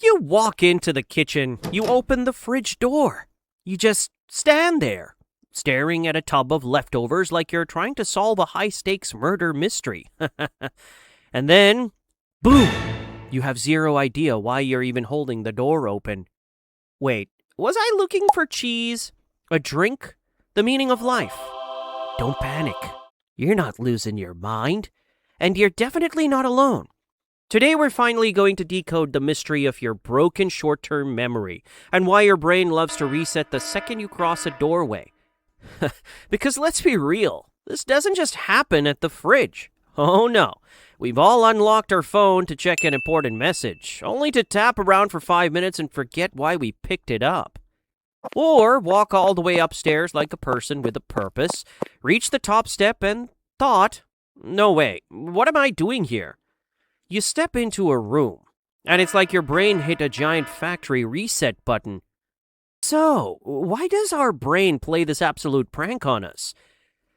You walk into the kitchen, you open the fridge door. You just stand there, staring at a tub of leftovers like you're trying to solve a high-stakes murder mystery. And then, boom, you have zero idea why you're even holding the door open. Wait, was I looking for cheese? A drink? The meaning of life? Don't panic. You're not losing your mind. And you're definitely not alone. Today we're finally going to decode the mystery of your broken short-term memory and why your brain loves to reset the second you cross a doorway. Because let's be real, this doesn't just happen at the fridge. Oh no, we've all unlocked our phone to check an important message, only to tap around for 5 minutes and forget why we picked it up. Or walk all the way upstairs like a person with a purpose, reach the top step and thought, no way, what am I doing here? You step into a room, and it's like your brain hit a giant factory reset button. So, why does our brain play this absolute prank on us?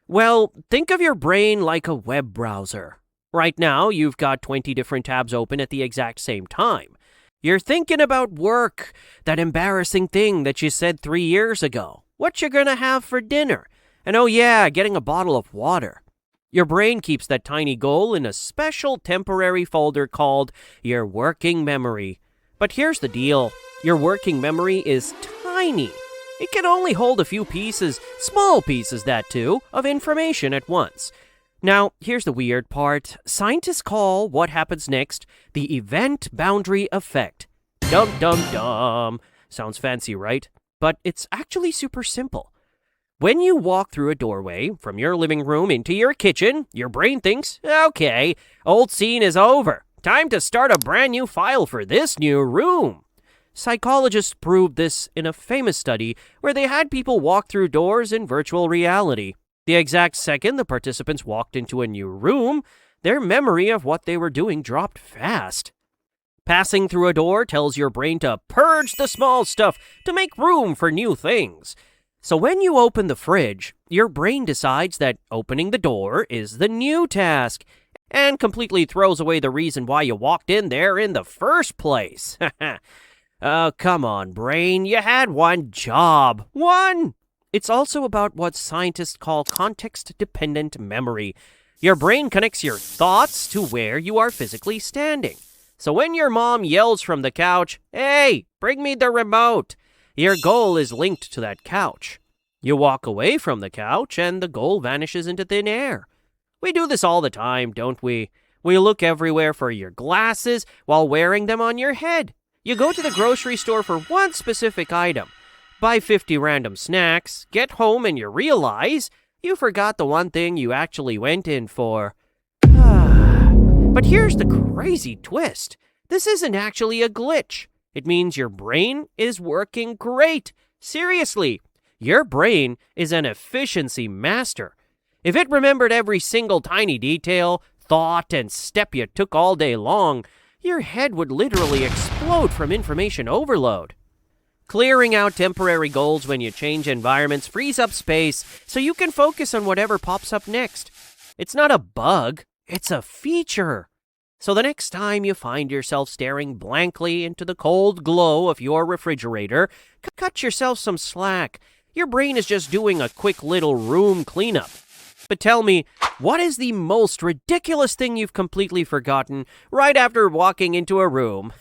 Well, think of your brain like a web browser. Right now, you've got 20 different tabs open at the exact same time. You're thinking about work, that embarrassing thing that you said 3 years ago, what you're gonna have for dinner, and oh yeah, getting a bottle of water. Your brain keeps that tiny goal in a special temporary folder called your working memory. But here's the deal. Your working memory is tiny. It can only hold a few pieces, small pieces that too, of information at once. Now, here's the weird part. Scientists call what happens next the event boundary effect. Dum dum dum. Sounds fancy, right? But it's actually super simple. When you walk through a doorway from your living room into your kitchen, your brain thinks, okay, old scene is over. Time to start a brand new file for this new room. Psychologists proved this in a famous study where they had people walk through doors in virtual reality. The exact second the participants walked into a new room, their memory of what they were doing dropped fast. Passing through a door tells your brain to purge the small stuff to make room for new things. So when you open the fridge, your brain decides that opening the door is the new task and completely throws away the reason why you walked in there in the first place. Oh, come on, brain. You had one job. One! It's also about what scientists call context-dependent memory. Your brain connects your thoughts to where you are physically standing. So when your mom yells from the couch, "Hey, bring me the remote," your goal is linked to that couch. You walk away from the couch and the goal vanishes into thin air. We do this all the time, don't we? We look everywhere for your glasses while wearing them on your head. You go to the grocery store for one specific item, buy 50 random snacks, get home and you realize you forgot the one thing you actually went in for. But here's the crazy twist. This isn't actually a glitch. It means your brain is working great. Seriously, your brain is an efficiency master. If it remembered every single tiny detail, thought, and step you took all day long, your head would literally explode from information overload. Clearing out temporary goals when you change environments frees up space so you can focus on whatever pops up next. It's not a bug, it's a feature. So the next time you find yourself staring blankly into the cold glow of your refrigerator, cut yourself some slack. Your brain is just doing a quick little room cleanup. But tell me, what is the most ridiculous thing you've completely forgotten right after walking into a room?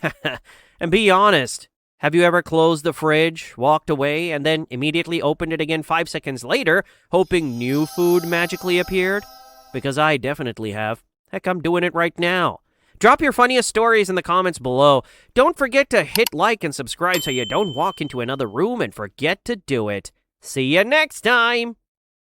And be honest, have you ever closed the fridge, walked away, and then immediately opened it again 5 seconds later, hoping new food magically appeared? Because I definitely have. Heck, I'm doing it right now. Drop your funniest stories in the comments below. Don't forget to hit like and subscribe so you don't walk into another room and forget to do it. See you next time!